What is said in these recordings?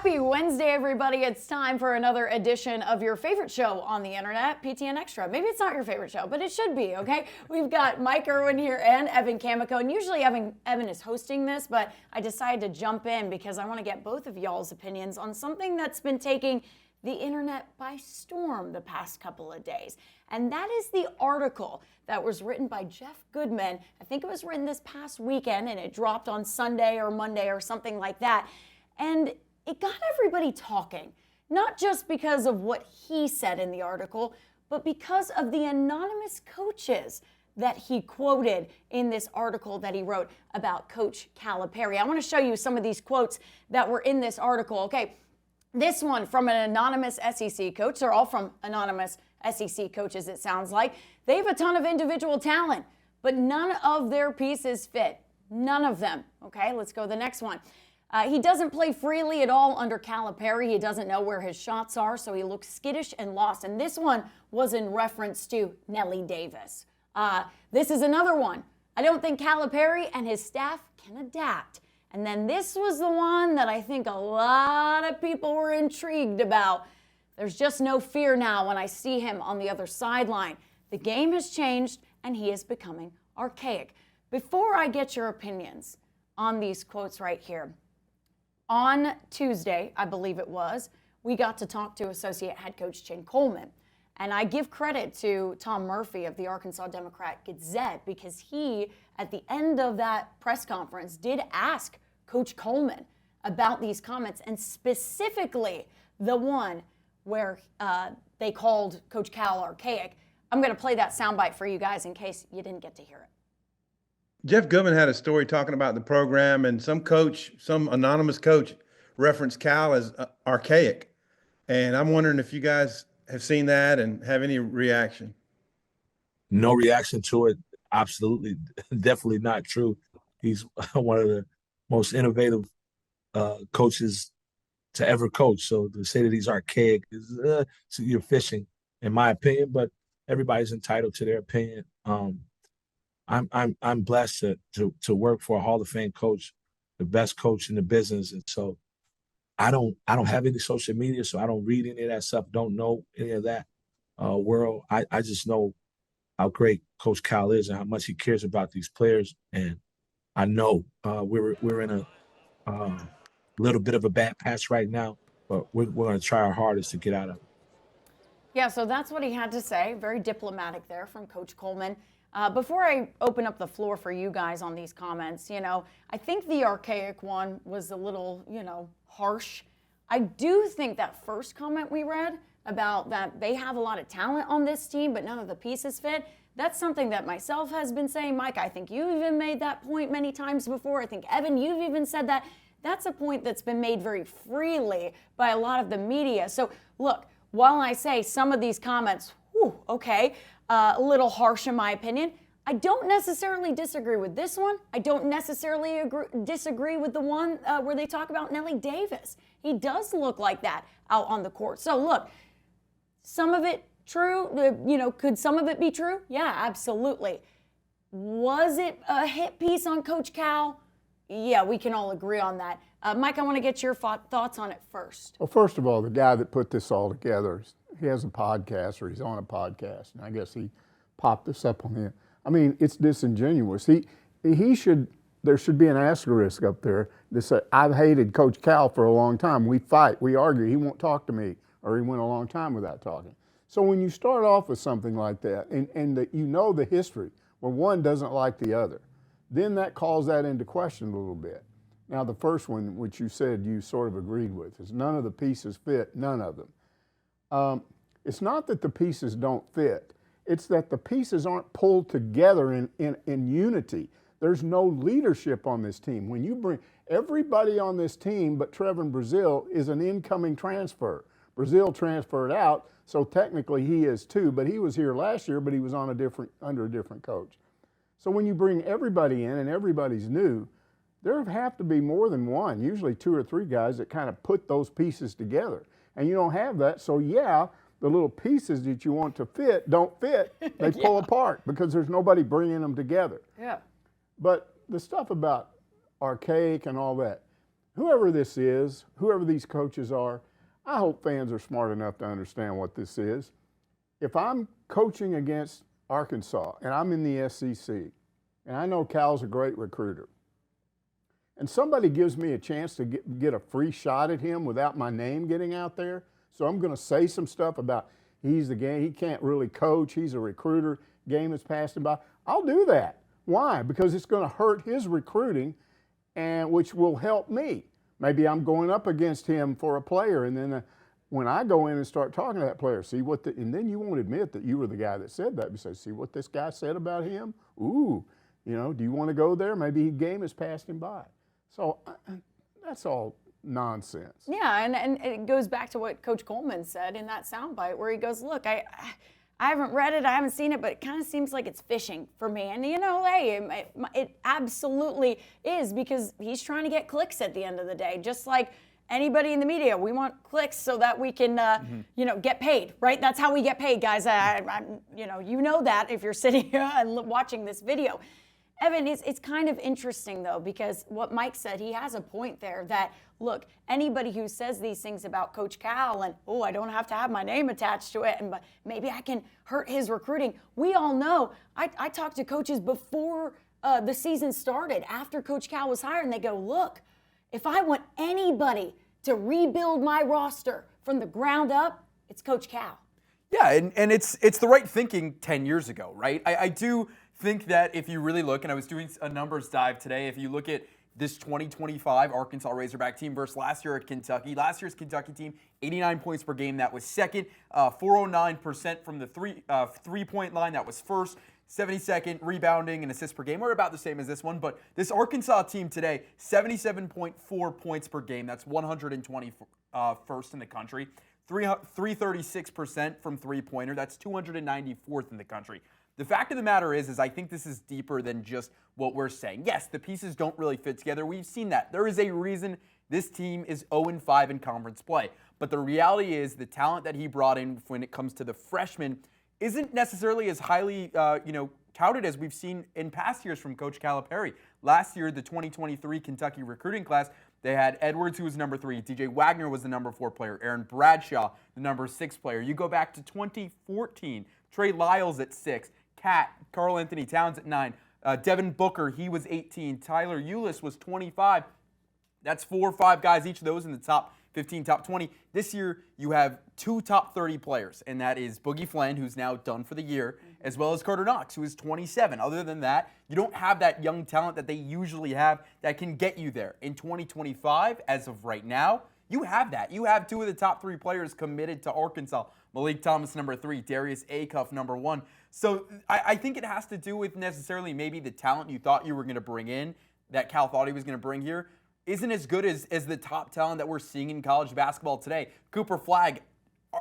Happy Wednesday, everybody. It's time for another edition of your favorite show on the internet, PTN Extra. Maybe it's not your favorite show, but it should be, okay? We've got Mike Irwin here and Evan Kamiko, and usually Evan is hosting this, but I decided to jump in because I want to get both of y'all's opinions on something that's been taking the internet by storm the past couple of days. And that is the article that was written by Jeff Goodman. I think it was written this past weekend, and it dropped on Sunday or Monday or something like that. And it got everybody talking, not just because of what he said in the article, but because of the anonymous coaches that he quoted in this article that he wrote about Coach Calipari. I want to show you some of these quotes that were in this article. Okay, this one from an anonymous SEC coach. They're all from anonymous SEC coaches, it sounds like. They have a ton of individual talent, but none of their pieces fit. None of them. Okay, let's go to the next one. He doesn't play freely at all under Calipari. He doesn't know where his shots are, so he looks skittish and lost. And this one was in reference to Nellie Davis. This is another one. I don't think Calipari and his staff can adapt. And then this was the one that I think a lot of people were intrigued about. There's just no fear now when I see him on the other sideline. The game has changed, and he is becoming archaic. Before I get your opinions on these quotes right here, on Tuesday, I believe it was, we got to talk to Associate Head Coach Chin Coleman. And I give credit to Tom Murphy of the Arkansas Democrat-Gazette because he, at the end of that press conference, did ask Coach Coleman about these comments, and specifically the one where they called Coach Cal archaic. I'm going to play that soundbite for you guys in case you didn't get to hear it. Jeff Goodman had a story talking about the program, and some anonymous coach referenced Cal as archaic. And I'm wondering if you guys have seen that and have any reaction. No reaction to it. Absolutely. Definitely not true. He's one of the most innovative coaches to ever coach. So to say that he's archaic is so you're fishing, in my opinion, but everybody's entitled to their opinion. I'm blessed to work for a Hall of Fame coach, the best coach in the business. And so I don't have any social media, so I don't read any of that stuff, don't know any of that world. I just know how great Coach Cal is and how much he cares about these players. And I know we're in a little bit of a bad patch right now, but we're going to try our hardest to get out of it. Yeah, so that's what he had to say. Very diplomatic there from Coach Coleman. Before I open up the floor for you guys on these comments, I think the archaic one was a little, harsh. I do think that first comment we read about that they have a lot of talent on this team, but none of the pieces fit, that's something that myself has been saying. Mike, I think you even made that point many times before. I think, Evan, you've even said that. That's a point that's been made very freely by a lot of the media. So, look, while I say some of these comments, a little harsh in my opinion, I don't necessarily disagree with this one. I don't necessarily disagree with the one where they talk about Nellie Davis. He does look like that out on the court. So look, some of it true, could some of it be true? Yeah, absolutely. Was it a hit piece on Coach Cal? Yeah, we can all agree on that. Mike, I want to get your thoughts on it first. Well, first of all, the guy that put this all together, he has a podcast, or he's on a podcast, and I guess he popped this up on him. I mean, it's disingenuous. There should be an asterisk up there that says, I've hated Coach Cal for a long time. We fight, we argue, he won't talk to me, or he went a long time without talking. So when you start off with something like that, and the history, where one doesn't like the other, then that calls that into question a little bit. Now, the first one, which you said you sort of agreed with, is none of the pieces fit, none of them. It's not that the pieces don't fit. It's that the pieces aren't pulled together in unity. There's no leadership on this team. When you bring everybody on this team but Trevor Brazile is an incoming transfer. Brazile transferred out, so technically he is too, but he was here last year, but he was on under a different coach. So when you bring everybody in and everybody's new, there have to be more than one, usually 2 or 3 guys that kind of put those pieces together. And you don't have that, so yeah, the little pieces that you want to fit don't fit. They pull apart because there's nobody bringing them together. Yeah. But the stuff about archaic and all that, whoever this is, whoever these coaches are, I hope fans are smart enough to understand what this is. If I'm coaching against Arkansas and I'm in the SEC, and I know Cal's a great recruiter, and somebody gives me a chance to get a free shot at him without my name getting out there, so I'm going to say some stuff about he's the game, he can't really coach, he's a recruiter, game is passed him by. I'll do that. Why? Because it's going to hurt his recruiting, and which will help me. Maybe I'm going up against him for a player, and then when I go in and start talking to that player, and then you won't admit that you were the guy that said that. You say, see what this guy said about him? Ooh, do you want to go there? Maybe his game has passed him by. So that's all nonsense. Yeah, and it goes back to what Coach Coleman said in that soundbite where he goes, look, I haven't read it, I haven't seen it, but it kind of seems like it's fishing for me. And, hey, it absolutely is, because he's trying to get clicks at the end of the day, just like anybody in the media. We want clicks so that we can, get paid, right? That's how we get paid, guys. You know that if you're sitting here and watching this video. Evan, it's kind of interesting, though, because what Mike said, he has a point there that, look, anybody who says these things about Coach Cal and, I don't have to have my name attached to it, and maybe I can hurt his recruiting. We all know, I talked to coaches before the season started, after Coach Cal was hired, and they go, look, if I want anybody to rebuild my roster from the ground up, it's Coach Cal. Yeah, and it's the right thinking 10 years ago, right? I do think that if you really look, and I was doing a numbers dive today, if you look at this 2025 Arkansas Razorback team versus last year at Kentucky, last year's Kentucky team, 89 points per game, that was second, 409% from the three-point line, that was first, 72nd rebounding and assists per game. We're about the same as this one, but this Arkansas team today, 77.4 points per game, that's 121st in the country, 336% from three-pointer, that's 294th in the country. The fact of the matter is I think this is deeper than just what we're saying. Yes, the pieces don't really fit together. We've seen that. There is a reason this team is 0-5 in conference play. But the reality is the talent that he brought in when it comes to the freshmen isn't necessarily as highly touted as we've seen in past years from Coach Calipari. Last year, the 2023 Kentucky recruiting class, they had Edwards, who was number 3. DJ Wagner was the number 4 player. Aaron Bradshaw, the number 6 player. You go back to 2014, Trey Lyles at 6. Carl Anthony Towns at 9. Devin Booker, he was 18. Tyler Eulis was 25. That's 4 or 5 guys, each of those in the top 15, top 20. This year, you have 2 top 30 players, and that is Boogie Fland, who's now done for the year, as well as Carter Knox, who is 27. Other than that, you don't have that young talent that they usually have that can get you there. In 2025, as of right now, you have that. You have 2 of the top 3 players committed to Arkansas. Malik Thomas, number 3. Darius Acuff, number 1. So I think it has to do with necessarily maybe the talent you thought you were going to bring in, that Cal thought he was going to bring here, isn't as good as the top talent that we're seeing in college basketball today. Cooper Flagg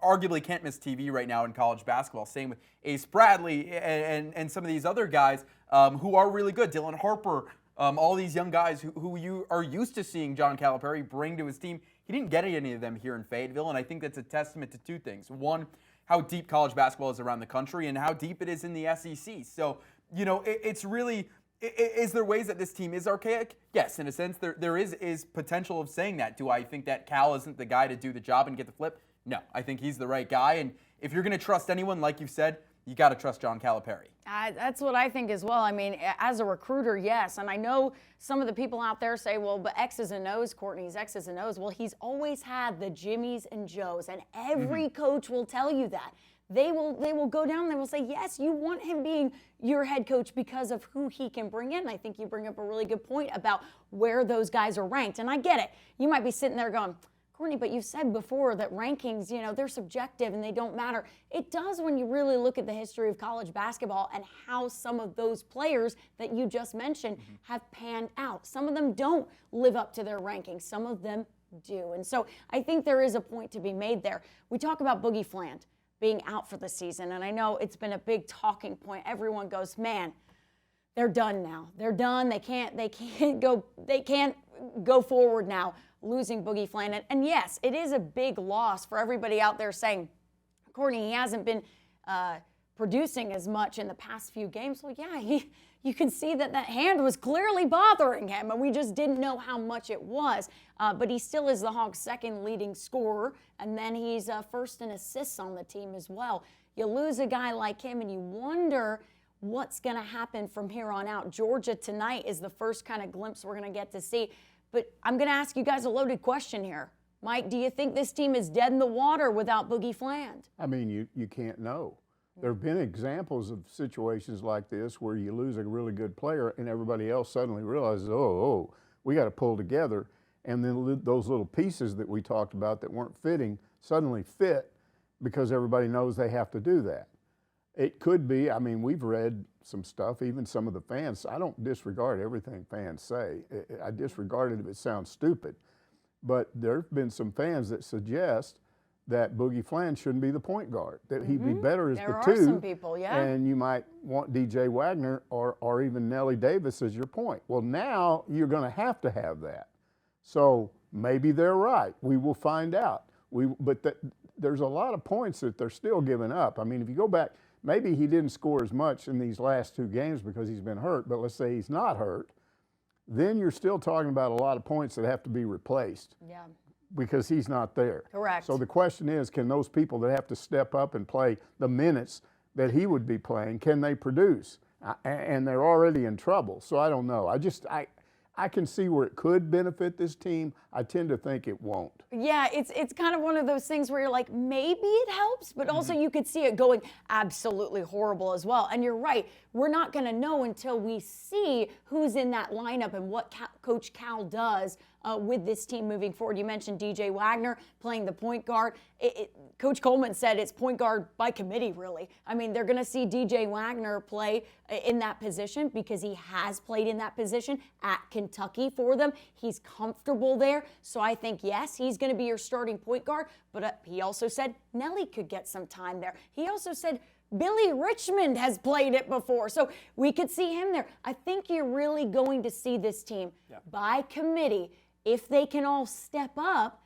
arguably can't miss TV right now in college basketball. Same with Ace Bradley and some of these other guys who are really good. Dylan Harper, all these young guys who you are used to seeing John Calipari bring to his team. He didn't get any of them here in Fayetteville, and I think that's a testament to 2 things. One, how deep college basketball is around the country and how deep it is in the SEC. So, it's really, is there ways that this team is archaic? Yes, in a sense, there is potential of saying that. Do I think that Cal isn't the guy to do the job and get the flip? No, I think he's the right guy. And if you're going to trust anyone, like you've said, you got to trust John Calipari. That's what I think as well. I mean, as a recruiter, yes. And I know some of the people out there say, well, but X's and O's, Courtney's X's and O's. Well, he's always had the Jimmies and Joes, and every coach will tell you that. They will go down, they will say, yes, you want him being your head coach because of who he can bring in. I think you bring up a really good point about where those guys are ranked. And I get it. You might be sitting there going, Courtney, but you said before that rankings, they're subjective and they don't matter. It does when you really look at the history of college basketball and how some of those players that you just mentioned have panned out. Some of them don't live up to their rankings. Some of them do. And so I think there is a point to be made there. We talk about Boogie Fland being out for the season, and I know it's been a big talking point. Everyone goes, man, they're done now. They're done. They can't go forward now, losing Boogie Fland. And yes, it is a big loss for everybody out there saying, Courtney, he hasn't been producing as much in the past few games. Well, yeah, you can see that hand was clearly bothering him, and we just didn't know how much it was. But he still is the Hawks' second leading scorer, and then he's first in assists on the team as well. You lose a guy like him, and you wonder what's going to happen from here on out. Georgia tonight is the first kind of glimpse we're going to get to see. But I'm going to ask you guys a loaded question here. Mike, do you think this team is dead in the water without Boogie Fland? I mean, you can't know. There have been examples of situations like this where you lose a really good player and everybody else suddenly realizes, oh, we got to pull together. And then those little pieces that we talked about that weren't fitting suddenly fit because everybody knows they have to do that. It could be, I mean, we've read some stuff, even some of the fans. I don't disregard everything fans say. I disregard it if it sounds stupid. But there have been some fans that suggest that Boogie Fland shouldn't be the point guard, that he'd be better as the two. There are some people, yeah. And you might want DJ Wagner or even Nellie Davis as your point. Well, now you're going to have that. So maybe they're right. We will find out. There's a lot of points that they're still giving up. I mean, if you go back, maybe he didn't score as much in these last 2 games because he's been hurt, but let's say he's not hurt. Then you're still talking about a lot of points that have to be replaced. Yeah. Because he's not there. Correct. So the question is, can those people that have to step up and play the minutes that he would be playing, can they produce? And they're already in trouble. So I don't know. I can see where it could benefit this team. I tend to think it won't. Yeah, it's kind of one of those things where you're like, maybe it helps, but also you could see it going absolutely horrible as well. And you're right, we're not going to know until we see who's in that lineup and what Coach Cal does with this team moving forward. You mentioned DJ Wagner playing the point guard. Coach Coleman said it's point guard by committee, really. I mean, they're going to see DJ Wagner play in that position because he has played in that position at Kentucky for them. He's comfortable there. So I think, yes, he's going to be your starting point guard, but he also said Nelly could get some time there. He also said Billy Richmond has played it before, so we could see him there. I think you're really going to see this team by committee. If they can all step up,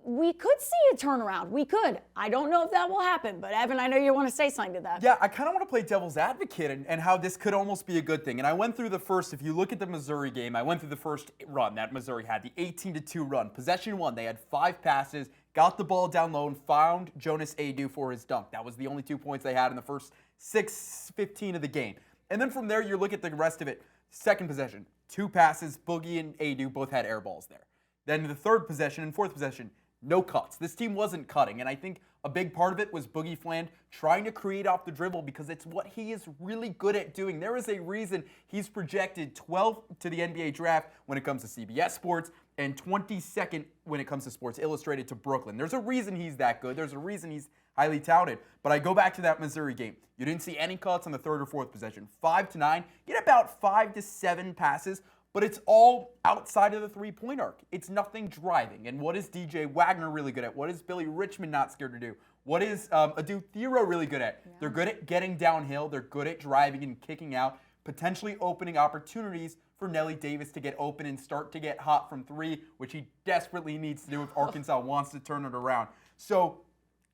we could see a turnaround. We could. I don't know if that will happen, but Evan, I know you want to say something to that. Yeah, I kind of want to play devil's advocate and how this could almost be a good thing. And I went through the first, if you look at the Missouri game, I went through the first run that Missouri had, the 18-2 run. Possession 1, they had 5 passes, got the ball down low, and found Jonas Adu for his dunk. That was the only 2 points they had in the first 6:15 of the game. And then from there, you look at the rest of it. Second possession, 2 passes, Boogie and Adu both had air balls there. Then the third possession and fourth possession, no cuts. This team wasn't cutting, and I think a big part of it was Boogie Fland trying to create off the dribble because it's what he is really good at doing. There is a reason he's projected 12th to the NBA draft when it comes to CBS Sports and 22nd when it comes to Sports Illustrated to Brooklyn. There's a reason he's that good. There's a reason he's highly touted. But I go back to that Missouri game. You didn't see any cuts on the third or fourth possession. 5 to 9, you get about 5 to 7 passes. But it's all outside of the three-point arc. It's nothing driving. And what is DJ Wagner really good at? What is Billy Richmond not scared to do? What is Adu Thero really good at? Yeah. They're good at getting downhill. They're good at driving and kicking out, potentially opening opportunities for Nellie Davis to get open and start to get hot from 3, which he desperately needs to do if Arkansas wants to turn it around. So,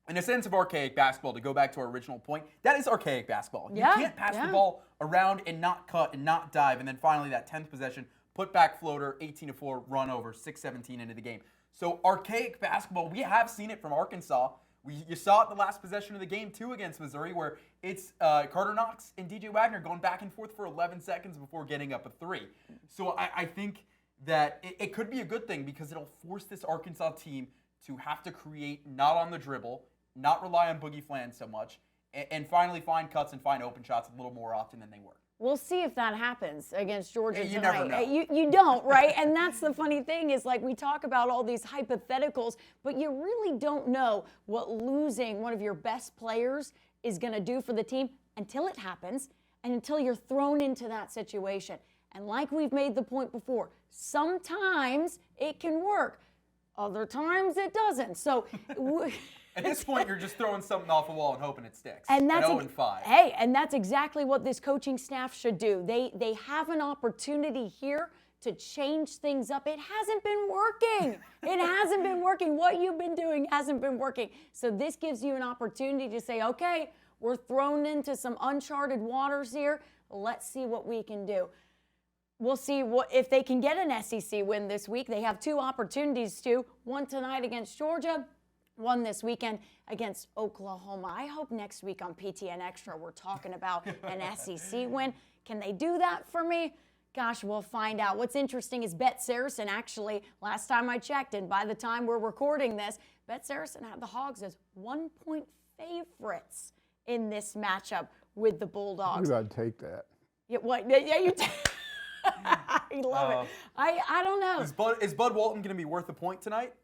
in a sense of archaic basketball, to go back to our original point, that is archaic basketball. You can't pass the ball around and not cut and not dive. And then finally, that 10th possession, put back floater, 18-4, run over, 6:17 into the game. So archaic basketball, we have seen it from Arkansas. You saw it the last possession of the game, too, against Missouri, where it's Carter Knox and DJ Wagner going back and forth for 11 seconds before getting up a 3. So I think that it could be a good thing because it'll force this Arkansas team to have to create not on the dribble, not rely on Boogie Fland so much, and finally find cuts and find open shots a little more often than they were. We'll see if that happens against Georgia tonight. You never know. You don't, right? And that's the funny thing is, like, we talk about all these hypotheticals, but you really don't know what losing one of your best players is going to do for the team until it happens and until you're thrown into that situation. And like we've made the point before, sometimes it can work. Other times it doesn't. So at this point, you're just throwing something off a wall and hoping it sticks. And that's 0-5. Hey, and that's exactly what this coaching staff should do. They have an opportunity here to change things up. It hasn't been working. It hasn't been working. What you've been doing hasn't been working. So this gives you an opportunity to say, okay, we're thrown into some uncharted waters here. Let's see what we can do. We'll see if they can get an SEC win this week. They have 2 opportunities to. One tonight against Georgia, one this weekend against Oklahoma. I hope next week on PTN Extra we're talking about an SEC win. Can they do that for me? Gosh, we'll find out. What's interesting is Bet Saracen actually, last time I checked, and by the time we're recording this, Bet Saracen had the Hogs as 1-point favorites in this matchup with the Bulldogs. Maybe I'd take that. Yeah, what? Yeah, you I love it. I don't know. Is Bud Walton going to be worth a point tonight?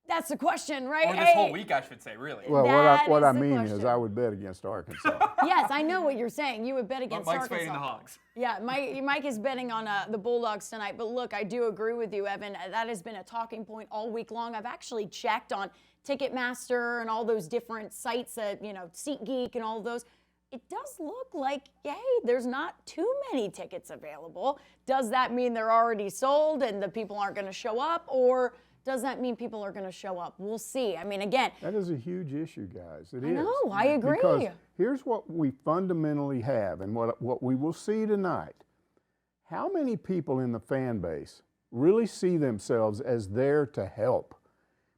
That's the question, right? Or this whole week, I should say, really. Well, That what I is the mean question. is I would bet against Arkansas. Yes, I know what you're saying. You would bet against Mike's Arkansas. fading the Hogs. Yeah, Mike is betting on the Bulldogs tonight. But look, I do agree with you, Evan. That has been a talking point all week long. I've actually checked on Ticketmaster and all those different sites, SeatGeek and all of those. It does look like, yay, there's not too many tickets available. Does that mean they're already sold and the people aren't going to show up? Or does that mean people are going to show up? We'll see. I mean, again. That is a huge issue, guys. It is. I know, I agree. Because here's what we fundamentally have and what we will see tonight. How many people in the fan base really see themselves as there to help?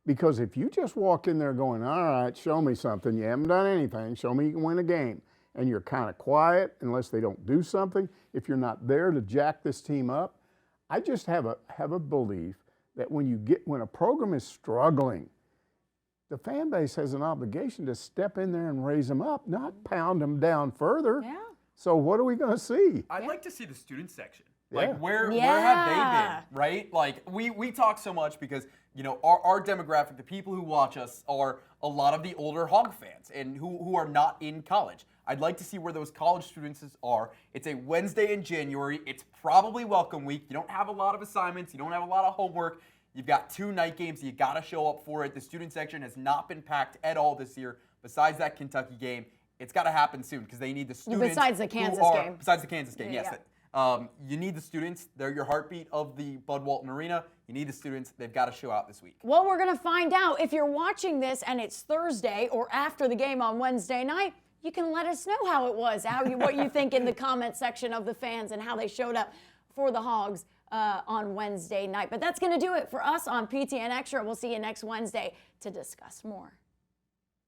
Because if you just walk in there going, all right, show me something, you haven't done anything, show me you can win a game, and you're kind of quiet unless they don't do something, if you're not there to jack this team up, I just have a belief that when a program is struggling, the fan base has an obligation to step in there and raise them up, not pound them down further. Yeah. So what are we going to see? I'd like to see the student section. Yeah. Like where have they been, right? Like we talk so much because our demographic, the people who watch us, are a lot of the older Hog fans and who are not in college. I'd like to see where those college students are. It's a Wednesday in January. It's probably welcome week. You don't have a lot of assignments. You don't have a lot of homework. You've got 2 night games. You got to show up for it. The student section has not been packed at all this year. Besides that Kentucky game, it's got to happen soon because they need the students. Besides the Kansas game. Besides the Kansas game, Yeah, yes. You need the students. They're your heartbeat of the Bud Walton Arena. You need the students. They've got to show out this week. Well, we're going to find out. If you're watching this and it's Thursday or after the game on Wednesday night, you can let us know how it was, what you think in the comment section of the fans and how they showed up for the Hogs on Wednesday night. But that's going to do it for us on PTN Extra. We'll see you next Wednesday to discuss more.